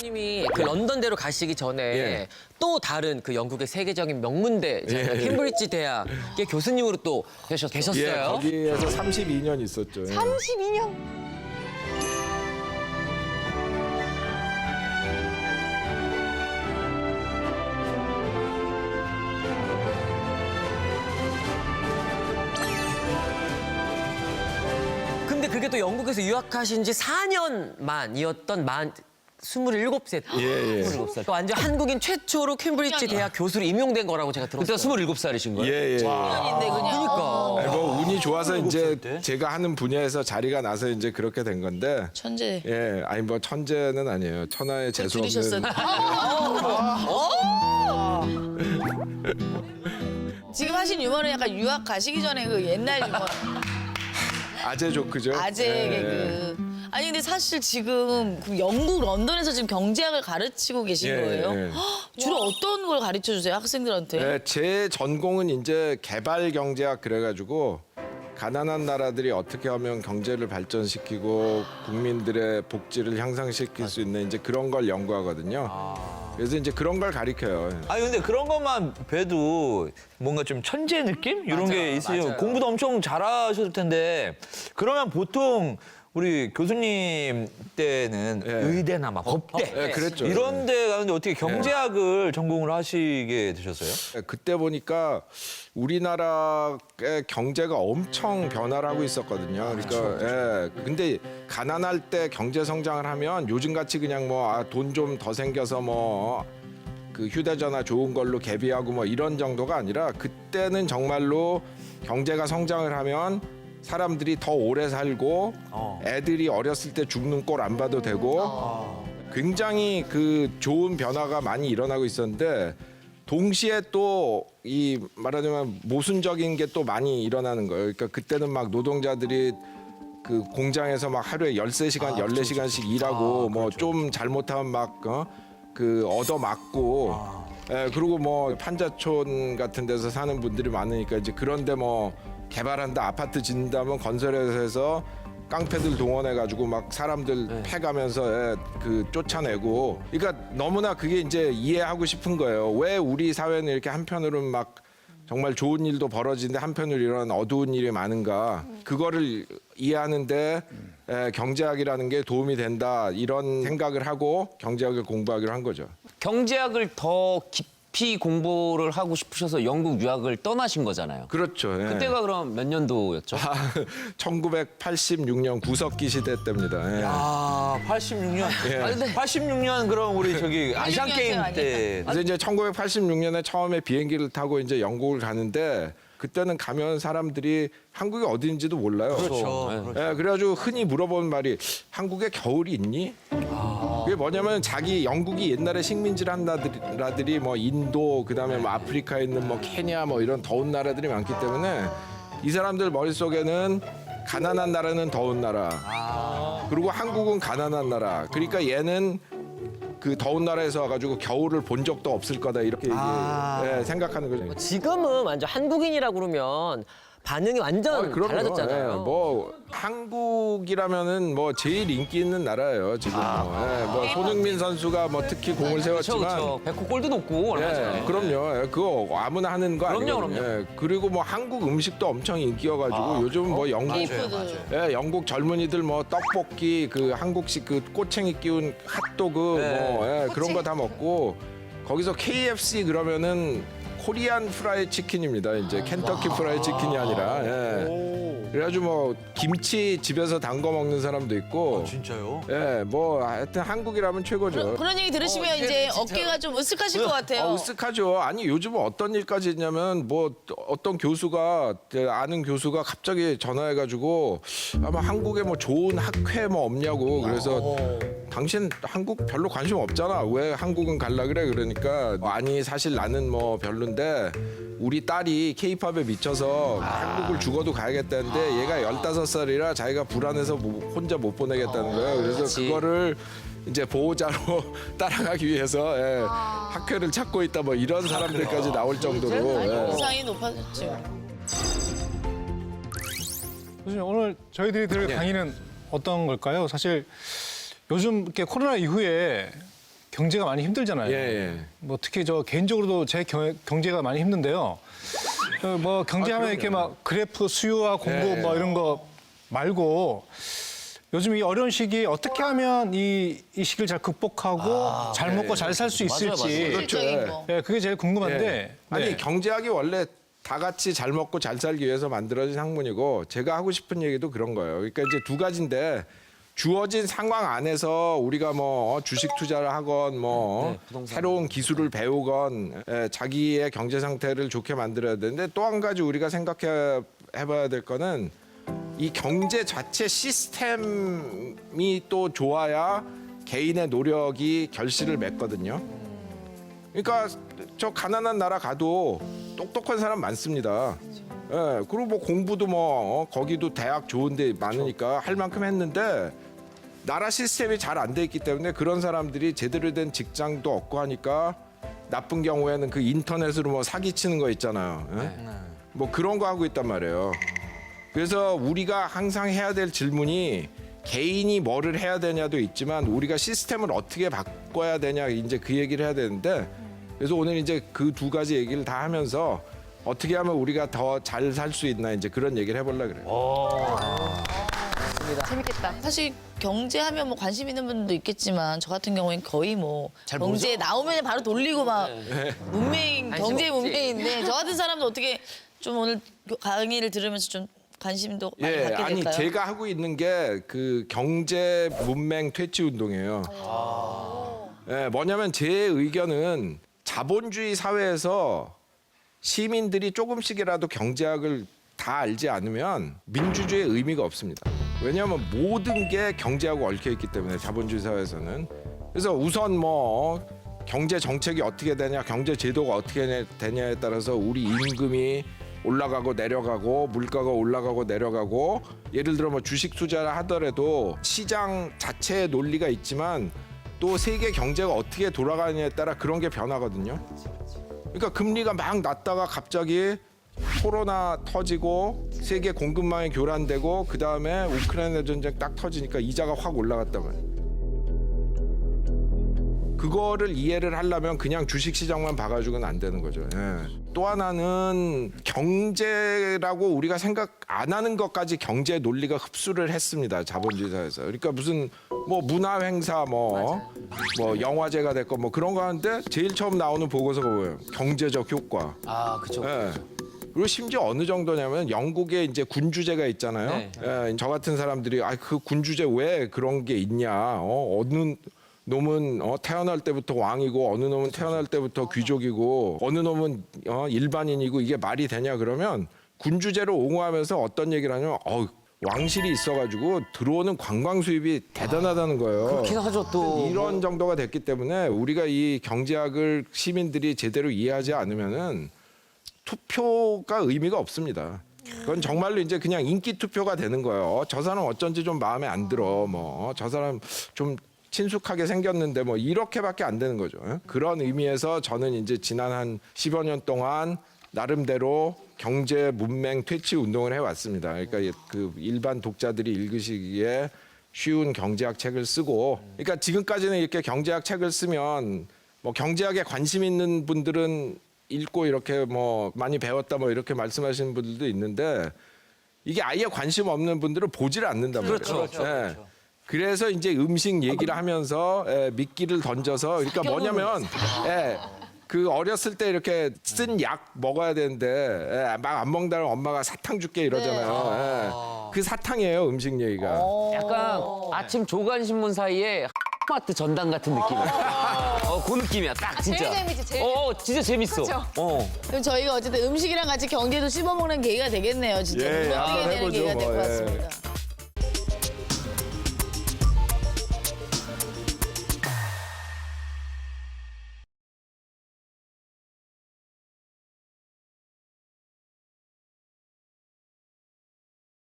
교수님이 그 런던대로 가시기 전에 예. 또 다른 그 영국의 세계적인 명문대 캠브리지 대학의 교수님으로 또 계셨어요. 예, 거기에서 32년 있었죠. 예. 32년. 근데 그게 또 영국에서 유학하신 지 4년 만이었던 27세. 예, 예. 27살. 완전 한국인 최초로 캠브리지 대학 교수로 임용된 거라고 제가 들었어요. 그때 27살이신 거예요? 예, 예. 인데 그냥. 그러니까. 아니, 뭐 운이 좋아서 이제 때? 제가 하는 분야에서 자리가 나서 이제 그렇게 된 건데. 천재. 예, 아니 뭐 천재는 아니에요. 천하의 재수 줄이셨어요. 없는. 지금 하신 유머는 약간 유학 가시기 전에 그 옛날 유머. 아재 조크죠. 아재 예, 개그. 아니 근데 사실 지금 그 영국 런던에서 지금 경제학을 가르치고 계신 예, 거예요? 예. 헉, 주로 어떤 걸 가르쳐 주세요 학생들한테? 예, 제 전공은 이제 개발 경제학 그래가지고 가난한 나라들이 어떻게 하면 경제를 발전시키고 국민들의 복지를 향상시킬 수 있는 이제 그런 걸 연구하거든요. 그래서 이제 그런 걸 가르쳐요. 아니 근데 그런 것만 봬도 뭔가 좀 천재 느낌? 이런 게 있어요. 맞아요. 공부도 엄청 잘하셨을 텐데 그러면 보통 우리 교수님 때는 예. 의대나 막 법대 예, 그랬죠. 이런 데 가는데 어떻게 경제학을 전공을 하시게 되셨어요? 그때 보니까 우리나라의 경제가 엄청 변화를 하고 있었거든요. 그러니까 예. 근데 가난할 때 경제 성장을 하면 요즘같이 그냥 뭐 돈 좀 더 생겨서 뭐 그 휴대전화 좋은 걸로 개비하고 뭐 이런 정도가 아니라 그때는 정말로 경제가 성장을 하면 사람들이 더 오래 살고 애들이 어렸을 때 죽는 꼴 안 봐도 되고 굉장히 그 좋은 변화가 많이 일어나고 있었는데 동시에 또 이 말하자면 모순적인 게 또 많이 일어나는 거예요. 그러니까 그때는 막 노동자들이 그 공장에서 막 하루에 13시간, 14시간씩 일하고 뭐 좀 잘못하면 막 그 얻어맞고 그리고 뭐 판자촌 같은 데서 사는 분들이 많으니까 이제 그런데 뭐 개발한다 아파트 짓는다면 건설회사에서 깡패들 동원해가지고 막 사람들 패가면서 그 쫓아내고 그러니까 너무나 그게 이제 이해하고 싶은 거예요. 왜 우리 사회는 이렇게 한편으로는 막 정말 좋은 일도 벌어지는데 한편으로 이런 어두운 일이 많은가 그거를 이해하는데 경제학이라는 게 도움이 된다 이런 생각을 하고 경제학을 공부하기로 한 거죠. 경제학을 더 깊이 공부를 하고 싶으셔서 영국 유학을 떠나신 거잖아요. 그렇죠. 예. 그때가 그럼 몇 년도였죠? 1986년 구석기 시대 때입니다. 예. 아, 86년. 예. 아니, 근데 86년 그럼 우리 저기 아시안 게임 때 그래서 이제 1986년에 처음에 비행기를 타고 이제 영국을 가는데 그때는 가면 사람들이 한국이 어딘지도 몰라요. 그렇죠. 예, 그래가지고 흔히 물어보는 말이 한국에 겨울이 있니? 그게 뭐냐면 자기 영국이 옛날에 식민지를 한 나라들이 뭐 인도 그다음에 뭐 아프리카에 있는 뭐 케냐 뭐 이런 더운 나라들이 많기 때문에 이 사람들 머릿속에는 가난한 나라는 더운 나라 그리고 한국은 가난한 나라 그러니까 얘는 그 더운 나라에서 와가지고 겨울을 본 적도 없을 거다 이렇게 예, 생각하는 거죠. 지금은 완전 한국인이라 그러면 반응이 완전 그럼요. 달라졌잖아요. 예, 뭐 한국이라면은 뭐 제일 인기 있는 나라예요 지금. 뭐 손흥민 선수가 뭐 특히 공을 세웠지만. 그렇죠. 백호 골도 높고 얼마 전에. 예, 그럼요. 예, 그거 아무나 하는 거 아니에요. 그럼요. 예, 그리고 뭐 한국 음식도 엄청 인기여가지고 요즘 뭐 영국 예, 영국 젊은이들 뭐 떡볶이 그 한국식 그 꼬챙이 끼운 핫도그 뭐 예, 그런 거 다 먹고 거기서 KFC 그러면은 코리안 프라이 치킨입니다. 이제 켄터키 프라이 치킨이 아니라. 예. 그래가지고 뭐 김치 집에서 담궈 먹는 사람도 있고. 진짜요? 예, 뭐 하여튼 한국이라면 최고죠. 그런 얘기 들으시면 이제 어깨가 좀 으쓱하실 것 같아요. 으쓱하죠. 아니 요즘은 어떤 일까지 있냐면 뭐 어떤 교수가 아는 교수가 갑자기 전화해가지고 아마 한국에 뭐 좋은 학회 뭐 없냐고 그래서 당신 한국 별로 관심 없잖아. 왜 한국은 갈라 그래? 그러니까 아니 사실 나는 뭐 별론데 우리 딸이 케이팝에 미쳐서 한국을 죽어도 가야겠다는데 얘가 15살이라 자기가 불안해서 혼자 못 보내겠다는 거예요. 그래서 그거를 이제 보호자로 따라가기 위해서 학회를 찾고 있다 뭐 이런 사람들까지 나올 정도로. 이상이 높아졌죠. 교수님 오늘 저희들이 들을 강의는 어떤 걸까요? 사실 요즘 이렇게 코로나 이후에 경제가 많이 힘들잖아요. 예. 뭐 특히 저 개인적으로도 제 경제가 많이 힘든데요. 뭐 경제하면 이렇게 막 그래프 수요와 공급 뭐 이런 거 말고 요즘 이 어려운 시기에 어떻게 하면 이 시기를 잘 극복하고 잘 먹고 잘 살 수 있을지 실질적인 거. 예, 그게 제일 궁금한데 예. 아니 네. 경제학이 원래 다 같이 잘 먹고 잘 살기 위해서 만들어진 학문이고 제가 하고 싶은 얘기도 그런 거예요. 그러니까 이제 두 가지인데 주어진 상황 안에서 우리가 뭐 주식 투자를 하건 뭐 새로운 기술을 배우건 자기의 경제 상태를 좋게 만들어야 되는데 또 한 가지 우리가 생각해 봐야 될 거는 이 경제 자체 시스템이 또 좋아야 개인의 노력이 결실을 맺거든요. 그러니까 저 가난한 나라 가도 똑똑한 사람 많습니다. 예, 그리고 뭐 공부도 뭐 거기도 대학 좋은데 많으니까 할 만큼 했는데 나라 시스템이 잘 안 돼 있기 때문에 그런 사람들이 제대로 된 직장도 얻고 하니까 나쁜 경우에는 그 인터넷으로 뭐 사기치는 거 있잖아요. 예? 뭐 그런 거 하고 있단 말이에요. 그래서 우리가 항상 해야 될 질문이 개인이 뭐를 해야 되냐도 있지만 우리가 시스템을 어떻게 바꿔야 되냐 이제 그 얘기를 해야 되는데 그래서 오늘 이제 그 두 가지 얘기를 다 하면서 어떻게 하면 우리가 더 잘 살 수 있나 이제 그런 얘기를 해보려고 그래요. 재밌겠다. 사실 경제하면 뭐 관심 있는 분들도 있겠지만 저 같은 경우엔 거의 뭐 경제 나오면 바로 돌리고 막 문맹 경제 문맹인데 저 같은 사람도 어떻게 좀 오늘 강의를 들으면서 좀 관심도 많이 예, 갖게 아니 될까요? 제가 하고 있는 게 그 경제 문맹 퇴치 운동이에요. 예, 뭐냐면 제 의견은 자본주의 사회에서 시민들이 조금씩이라도 경제학을 다 알지 않으면 민주주의의 의미가 없습니다. 왜냐하면 모든 게 경제하고 얽혀 있기 때문에 자본주의 사회에서는. 그래서 우선 뭐 경제 정책이 어떻게 되냐, 경제 제도가 어떻게 되냐에 따라서 우리 임금이 올라가고 내려가고 물가가 올라가고 내려가고 예를 들어 뭐 주식 투자를 하더라도 시장 자체의 논리가 있지만 또 세계 경제가 어떻게 돌아가느냐에 따라 그런 게 변하거든요. 그러니까 금리가 막 낮다가 갑자기 코로나 터지고 세계 공급망이 교란되고 그 다음에 우크라이나 전쟁 딱 터지니까 이자가 확 올라갔단 말이에요. 그거를 이해를 하려면 그냥 주식시장만 봐가지고는 안 되는 거죠. 예. 또 하나는 경제라고 우리가 생각 안 하는 것까지 경제 논리가 흡수를 했습니다. 자본주의 사회에서. 그러니까 무슨 뭐 문화행사 뭐 영화제가 됐건 뭐 그런 거 하는데 제일 처음 나오는 보고서가 뭐예요? 경제적 효과. 아, 그쵸. 예. 그리고 심지어 어느 정도냐면 영국에 이제 군주제가 있잖아요. 네. 예, 저 같은 사람들이 그 군주제 왜 그런 게 있냐? 어느 놈은 태어날 때부터 왕이고 어느 놈은 태어날 때부터 귀족이고 어느 놈은 일반인이고 이게 말이 되냐 그러면 군주제를 옹호하면서 어떤 얘기를 하냐면 왕실이 있어가지고 들어오는 관광 수입이 대단하다는 거예요. 그렇긴 하죠, 또. 이런 정도가 됐기 때문에 우리가 이 경제학을 시민들이 제대로 이해하지 않으면은 투표가 의미가 없습니다. 그건 정말로 이제 그냥 인기 투표가 되는 거예요. 저 사람 어쩐지 좀 마음에 안 들어. 뭐 저 사람 좀 친숙하게 생겼는데 뭐 이렇게밖에 안 되는 거죠. 그런 의미에서 저는 이제 지난 한 10여 년 동안 나름대로 경제 문맹 퇴치 운동을 해왔습니다. 그러니까 그 일반 독자들이 읽으시기에 쉬운 경제학 책을 쓰고, 그러니까 지금까지는 이렇게 경제학 책을 쓰면 뭐 경제학에 관심 있는 분들은 읽고 이렇게 뭐 많이 배웠다 뭐 이렇게 말씀하시는 분들도 있는데 이게 아예 관심 없는 분들은 보지를 않는단 말이에요. 그렇죠. 예. 그래서 이제 음식 얘기를 하면서 미끼를 던져서 그러니까 뭐냐면 그 어렸을 때 이렇게 쓴 약 먹어야 되는데 막 안 먹다가 엄마가 사탕 줄게 이러잖아요. 그 사탕이에요 음식 얘기가. 약간 아침 조간신문 사이에 마트 전당 같은 느낌이야. 그 느낌이야, 딱 진짜. 제일 재밌지, 제일 진짜 재밌어. 그쵸? 그럼 저희가 어쨌든 음식이랑 같이 경제도 씹어먹는 계기가 되겠네요. 진짜. 예, 어떻게 한번 되는 해보죠, 계기가 될 것 뭐, 예. 같습니다.